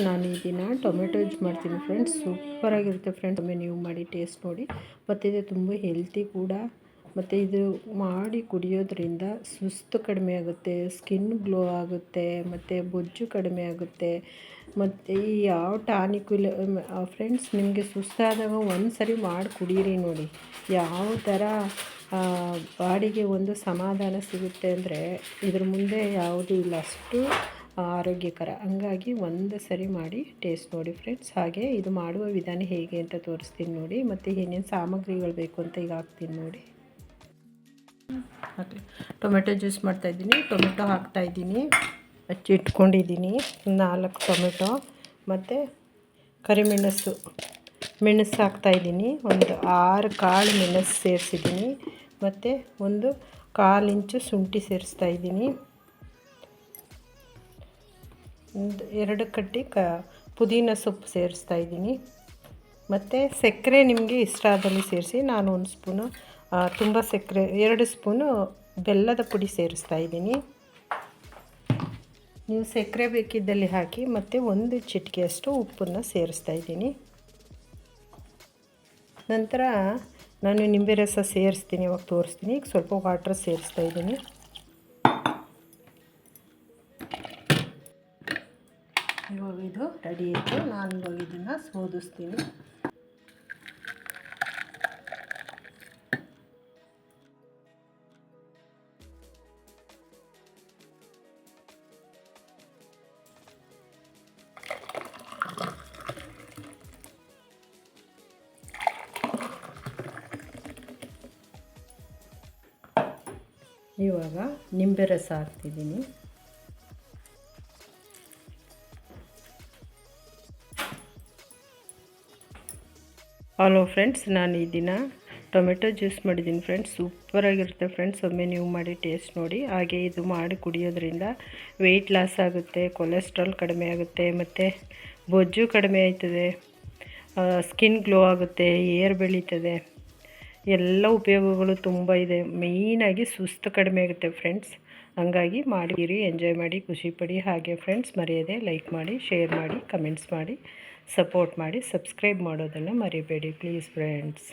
ನಾನು ಈ ದಿನ ಟೊಮೆಟೊ ಯೂಸ್ ಮಾಡ್ತೀನಿ ಫ್ರೆಂಡ್ಸ್. ಸೂಪರಾಗಿರುತ್ತೆ ಫ್ರೆಂಡ್ಸ್. ಒಮ್ಮೆ ನೀವು ಮಾಡಿ ಟೇಸ್ಟ್ ನೋಡಿ. ಮತ್ತು ಇದು ತುಂಬ ಹೆಲ್ತಿ ಕೂಡ. ಮತ್ತು ಇದು ಮಾಡಿ ಕುಡಿಯೋದ್ರಿಂದ ಸುಸ್ತು ಕಡಿಮೆ ಆಗುತ್ತೆ, ಸ್ಕಿನ್ ಗ್ಲೋ ಆಗುತ್ತೆ, ಮತ್ತು ಬೊಜ್ಜು ಕಡಿಮೆ ಆಗುತ್ತೆ. ಮತ್ತು ಈ ಯಾವ ಟಾನಿಕ್ಕು ಇಲ್ಲ ಫ್ರೆಂಡ್ಸ್. ನಿಮಗೆ ಸುಸ್ತಾದಾಗ ಒಂದು ಸರಿ ಮಾಡಿ ಕುಡೀರಿ ನೋಡಿ, ಯಾವ ಥರ ಬಾಡಿಗೆ ಒಂದು ಸಮಾಧಾನ ಸಿಗುತ್ತೆ ಅಂದರೆ ಇದ್ರ ಮುಂದೆ ಯಾವುದೂ ಇಲ್ಲ, ಅಷ್ಟು ಆರೋಗ್ಯಕರ. ಹಂಗಾಗಿ ಒಂದು ಸರಿ ಮಾಡಿ ಟೇಸ್ಟ್ ನೋಡಿ ಫ್ರೆಂಡ್ಸ್. ಹಾಗೆ ಇದು ಮಾಡುವ ವಿಧಾನ ಹೇಗೆ ಅಂತ ತೋರಿಸ್ತೀನಿ ನೋಡಿ. ಮತ್ತು ಏನೇನು ಸಾಮಗ್ರಿಗಳು ಬೇಕು ಅಂತ ಈಗ ಹಾಕ್ತೀನಿ ನೋಡಿ. ಟೊಮೆಟೊ ಜ್ಯೂಸ್ ಮಾಡ್ತಾಯಿದ್ದೀನಿ. ಟೊಮೆಟೊ ಹಾಕ್ತಾಯಿದ್ದೀನಿ, ಹಚ್ಚಿಟ್ಕೊಂಡಿದ್ದೀನಿ 4 ಟೊಮೆಟೊ. ಮತ್ತು ಕರಿಮೆಣಸು ಹಾಕ್ತಾಯಿದ್ದೀನಿ. ಒಂದು 6 ಕಾಳು ಮೆಣಸು ಸೇರಿಸಿದ್ದೀನಿ. ಮತ್ತು ಒಂದು 1/4 ಇಂಚು ಶುಂಠಿ ಸೇರಿಸ್ತಾಯಿದ್ದೀನಿ. ಒಂದು 2 ಕಡ್ಡಿ ಪುದೀನ ಸೊಪ್ಪು ಸೇರಿಸ್ತಾಯಿದ್ದೀನಿ. ಮತ್ತು ಸಕ್ಕರೆ ನಿಮಗೆ ಇಷ್ಟ ಆದಲ್ಲಿ ಸೇರಿಸಿ. ನಾನು 1 ಸ್ಪೂನು ತುಂಬ ಸಕ್ಕರೆ, 2 ಸ್ಪೂನು ಬೆಲ್ಲದ ಪುಡಿ ಸೇರಿಸ್ತಾಯಿದ್ದೀನಿ. ನೀವು ಸಕ್ಕರೆ ಬೇಕಿದ್ದಲ್ಲಿ ಹಾಕಿ. ಮತ್ತು 1 ಚಿಟಿಕೆಯಷ್ಟು ಉಪ್ಪನ್ನು ಸೇರಿಸ್ತಾಯಿದ್ದೀನಿ. ನಂತರ ನಾನು ನಿಂಬೆ ರಸ ಸೇರಿಸ್ತೀನಿ, ಇವಾಗ ತೋರಿಸ್ತೀನಿ. ಈಗ ಸ್ವಲ್ಪ ವಾಟ್ರ್ ಸೇರಿಸ್ತಾಯಿದ್ದೀನಿ. ಇವಾಗ ಇದು ರೆಡಿ ಆಯಿತು. ನಾನು ಇವಾಗ ಇದನ್ನು ಶೋಧಿಸ್ತೀನಿ. ಇವಾಗ ನಿಂಬೆ ರಸ ಹಾಕ್ತಿದ್ದೀನಿ. ಹಲೋ ಫ್ರೆಂಡ್ಸ್, ನಾನು ಈ ದಿನ ಟೊಮೆಟೊ ಜ್ಯೂಸ್ ಮಾಡಿದ್ದೀನಿ ಫ್ರೆಂಡ್ಸ್. ಸೂಪರಾಗಿರುತ್ತೆ ಫ್ರೆಂಡ್ಸ್. ಒಮ್ಮೆ ನೀವು ಮಾಡಿ ಟೇಸ್ಟ್ ನೋಡಿ. ಹಾಗೆ ಇದು ಮಾಡಿ ಕುಡಿಯೋದ್ರಿಂದ ವೆಯ್ಟ್ ಲಾಸ್ ಆಗುತ್ತೆ, ಕೊಲೆಸ್ಟ್ರಾಲ್ ಕಡಿಮೆ ಆಗುತ್ತೆ, ಮತ್ತು ಬೊಜ್ಜು ಕಡಿಮೆ ಆಯ್ತದೆ, ಸ್ಕಿನ್ ಗ್ಲೋ ಆಗುತ್ತೆ, ಏರ್ ಬೆಳೀತದೆ. ಎಲ್ಲ ಉಪಯೋಗಗಳು ತುಂಬ ಇದೆ. ಮೇಯ್ನಾಗಿ ಸುಸ್ತು ಕಡಿಮೆ ಆಗುತ್ತೆ ಫ್ರೆಂಡ್ಸ್. ಹಂಗಾಗಿ ಮಾಡಿರಿ, ಎಂಜಾಯ್ ಮಾಡಿ, ಖುಷಿಪಡಿ. ಹಾಗೆ ಫ್ರೆಂಡ್ಸ್, ಮರೆಯದೆ ಲೈಕ್ ಮಾಡಿ, ಶೇರ್ ಮಾಡಿ, ಕಮೆಂಟ್ಸ್ ಮಾಡಿ, ಸಪೋರ್ಟ್ ಮಾಡಿ, ಸಬ್ಸ್ಕ್ರೈಬ್ ಮಾಡೋದನ್ನು ಮರಿಬೇಡಿ ಪ್ಲೀಸ್ ಫ್ರೆಂಡ್ಸ್.